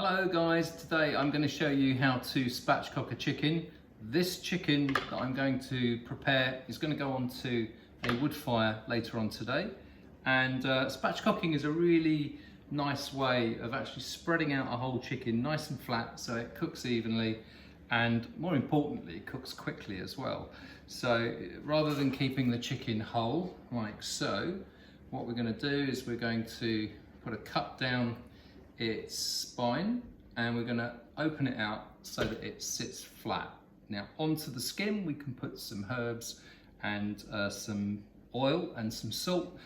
Hello guys, today I'm going to show you how to spatchcock a chicken. This chicken that I'm going to prepare is going to go onto a wood fire later on today, and spatchcocking is a really nice way of actually spreading out a whole chicken nice and flat so it cooks evenly and, more importantly, cooks quickly as well. So rather than keeping the chicken whole like so, what we're going to do is we're going to put a cut down its spine and we're going to open it out so that it sits flat. Now onto the skin we can put some herbs and some oil and some salt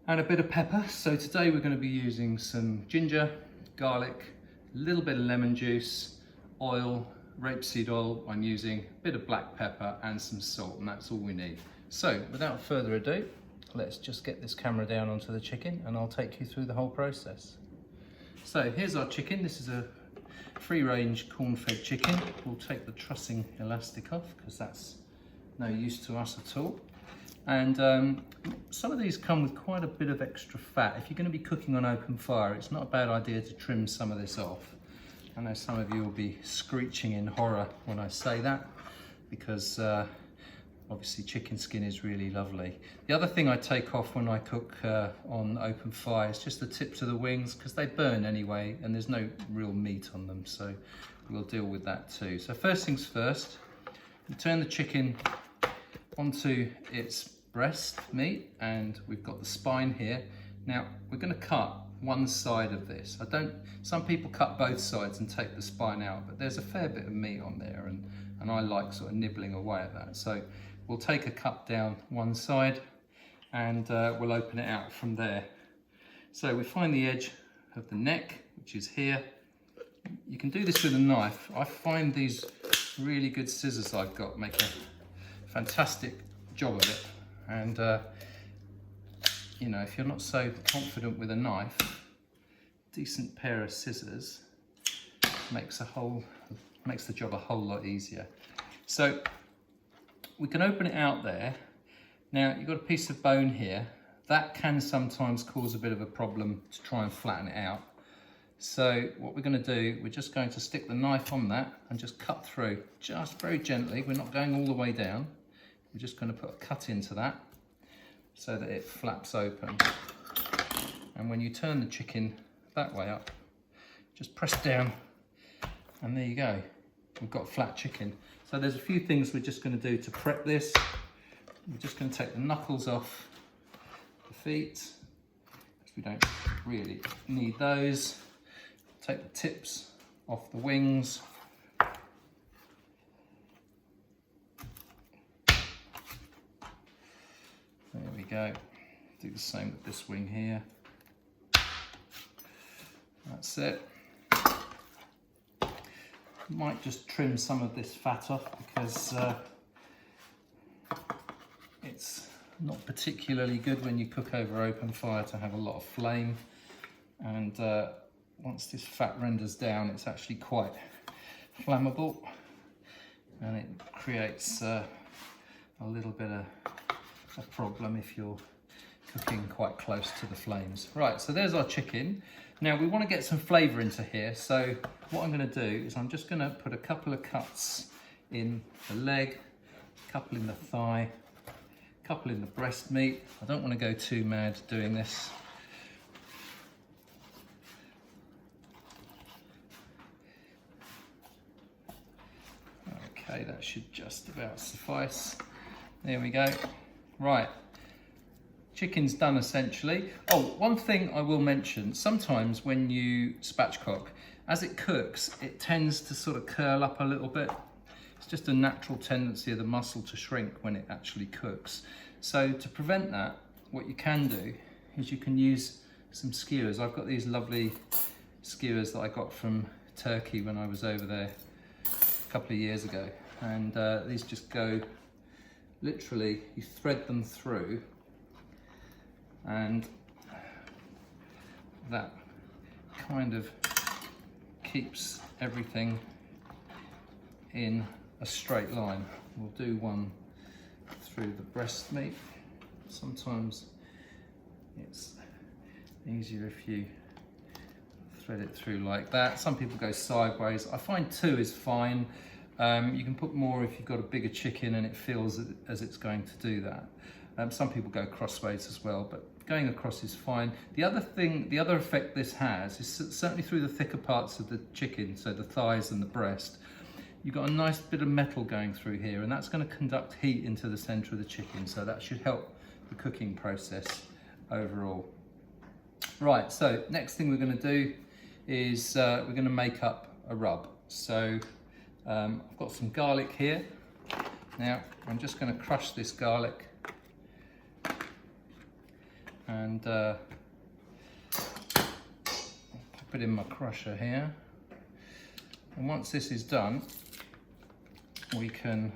and a bit of pepper. So today we're going to be using some ginger, garlic, a little bit of lemon juice, oil, rapeseed oil I'm using, a bit of black pepper and some salt, and that's all we need. So without further ado, let's just get this camera down onto the chicken and I'll take you through the whole process. So here's our chicken. This is a free-range corn-fed chicken. We'll take the trussing elastic off because that's no use to us at all. And some of these come with quite a bit of extra fat. If you're going to be cooking on open fire, it's not a bad idea to trim some of this off. I know some of you will be screeching in horror when I say that, because obviously chicken skin is really lovely. The other thing I take off when I cook on open fire is just the tips of the wings, because they burn anyway and there's no real meat on them, so we'll deal with that too. So first things first, we turn the chicken onto its breast meat and we've got the spine here. Now we're going to cut one side of this. Some people cut both sides and take the spine out, but there's a fair bit of meat on there and I like sort of nibbling away at that. So we'll take a cut down one side and we'll open it out from there. So we find the edge of the neck, which is here. You can do this with a knife. I find these really good scissors I've got make a fantastic job of it. And you know, if you're not so confident with a knife, a decent pair of scissors makes the job a whole lot easier. So we can open it out there. Now you've got a piece of bone here. That can sometimes cause a bit of a problem to try and flatten it out. So what we're going to do, we're just going to stick the knife on that and just cut through, just very gently. We're not going all the way down. We're just going to put a cut into that so that it flaps open. And when you turn the chicken that way up, just press down and there you go. We've got flat chicken. So there's a few things we're just going to do to prep this. We're just going to take the knuckles off the feet, because we don't really need those. Take the tips off the wings. There we go. Do the same with this wing here. That's it. Might just trim some of this fat off because it's not particularly good when you cook over open fire to have a lot of flame, and once this fat renders down it's actually quite flammable and it creates a little bit of a problem if you're cooking quite close to the flames. Right, so there's our chicken. Now we want to get some flavour into here, so what I'm going to do is I'm just going to put a couple of cuts in the leg, a couple in the thigh, a couple in the breast meat. I don't want to go too mad doing this. Okay, that should just about suffice. There we go. Right. Chicken's done essentially. Oh, one thing I will mention, sometimes when you spatchcock, as it cooks, it tends to sort of curl up a little bit. It's just a natural tendency of the muscle to shrink when it actually cooks. So to prevent that, what you can do is you can use some skewers. I've got these lovely skewers that I got from Turkey when I was over there a couple of years ago. And these just go, literally, you thread them through, and that kind of keeps everything in a straight line. We'll do one through the breast meat. Sometimes it's easier if you thread it through like that. Some people go sideways. I find 2 is fine. You can put more if you've got a bigger chicken and it feels as it's going to do that. Some people go crossways as well, but going across is fine. The other effect this has is certainly through the thicker parts of the chicken, so the thighs and the breast, you've got a nice bit of metal going through here, and that's going to conduct heat into the center of the chicken, so that should help the cooking process overall. Right, so next thing we're going to do is we're going to make up a rub. So I've got some garlic here. Now I'm just going to crush this garlic and pop it in my crusher here. And once this is done, we can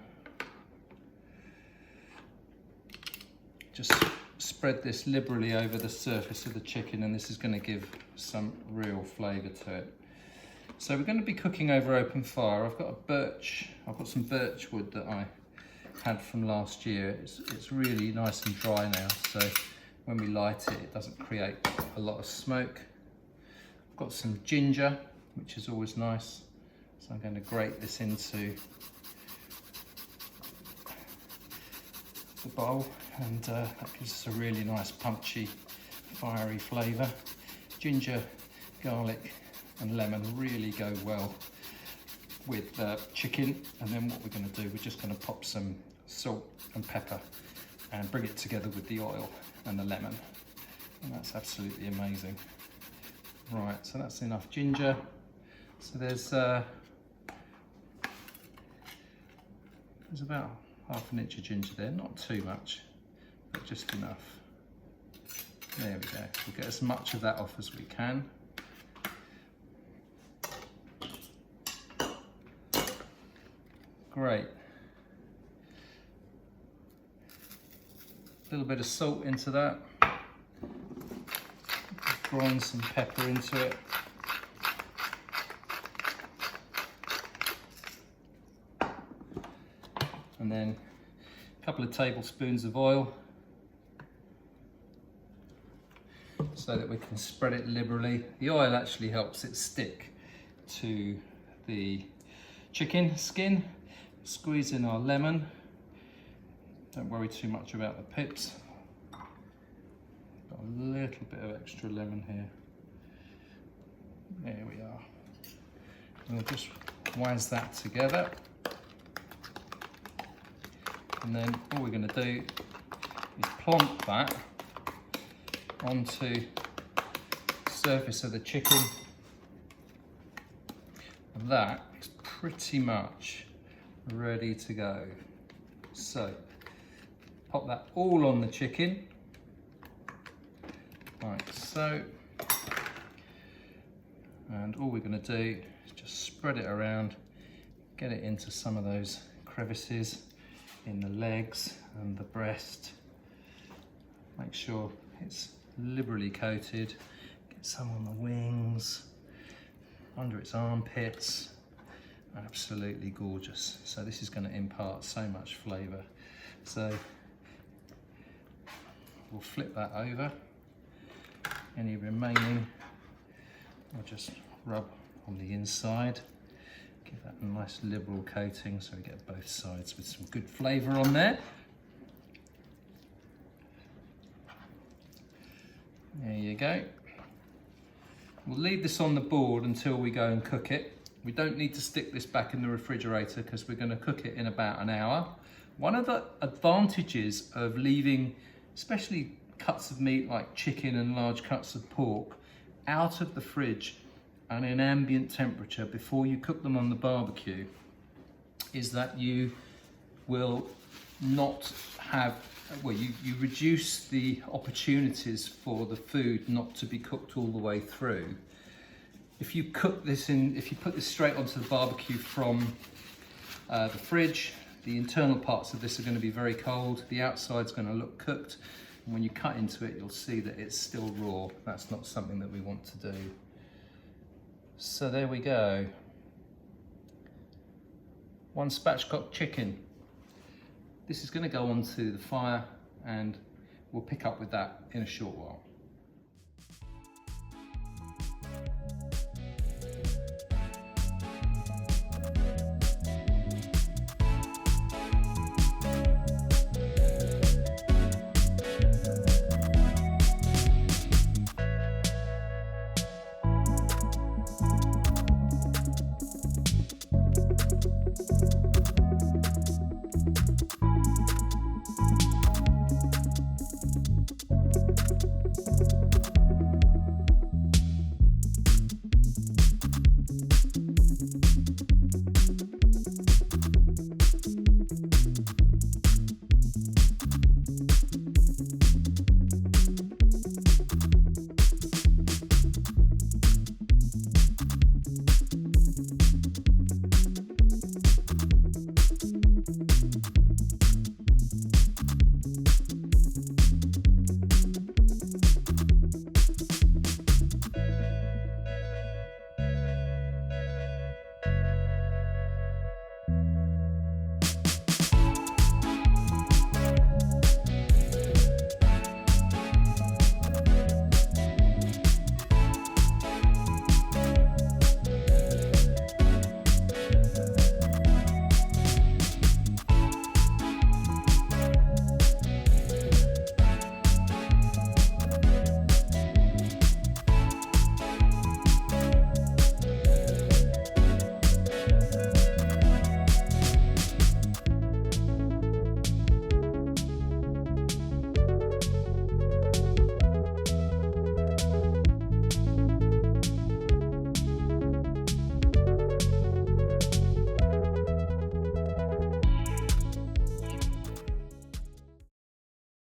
just spread this liberally over the surface of the chicken, and this is going to give some real flavour to it. So we're going to be cooking over open fire. I've got some birch wood that I had from last year. It's really nice and dry now, so when we light it, it doesn't create a lot of smoke. I've got some ginger, which is always nice, so I'm going to grate this into the bowl, and that gives us a really nice punchy, fiery flavour. Ginger, garlic and lemon really go well with chicken. And then what we're going to do, we're just going to pop some salt and pepper and bring it together with the oil and the lemon, and that's absolutely amazing. Right, so that's enough ginger. So there's about half an inch of ginger there, not too much, but just enough. There we go. We'll get as much of that off as we can. Great. A little bit of salt into that. Grind some pepper into it. And then a couple of tablespoons of oil so that we can spread it liberally. The oil actually helps it stick to the chicken skin. Squeeze in our lemon. Don't worry too much about the pips. Got a little bit of extra lemon here. There we are. And we'll just whiz that together. And then all we're going to do is plonk that onto the surface of the chicken. And that is pretty much ready to go. So pop that all on the chicken, like so. And all we're going to do is just spread it around, get it into some of those crevices in the legs and the breast. Make sure it's liberally coated. Get some on the wings, under its armpits. Absolutely gorgeous. So this is going to impart so much flavour. So we'll flip that over. Any remaining, I'll just rub on the inside. Give that a nice liberal coating so we get both sides with some good flavour on there. There you go. We'll leave this on the board until we go and cook it. We don't need to stick this back in the refrigerator because we're going to cook it in about an hour. One of the advantages of leaving, especially cuts of meat like chicken and large cuts of pork, out of the fridge and in ambient temperature before you cook them on the barbecue is that you will not have, well, you reduce the opportunities for the food not to be cooked all the way through. If you cook this in, if you put this straight onto the barbecue from the fridge, the internal parts of this are going to be very cold, the outside's going to look cooked, and when you cut into it you'll see that it's still raw. That's not something that we want to do. So there we go. One spatchcock chicken. This is going to go onto the fire and we'll pick up with that in a short while.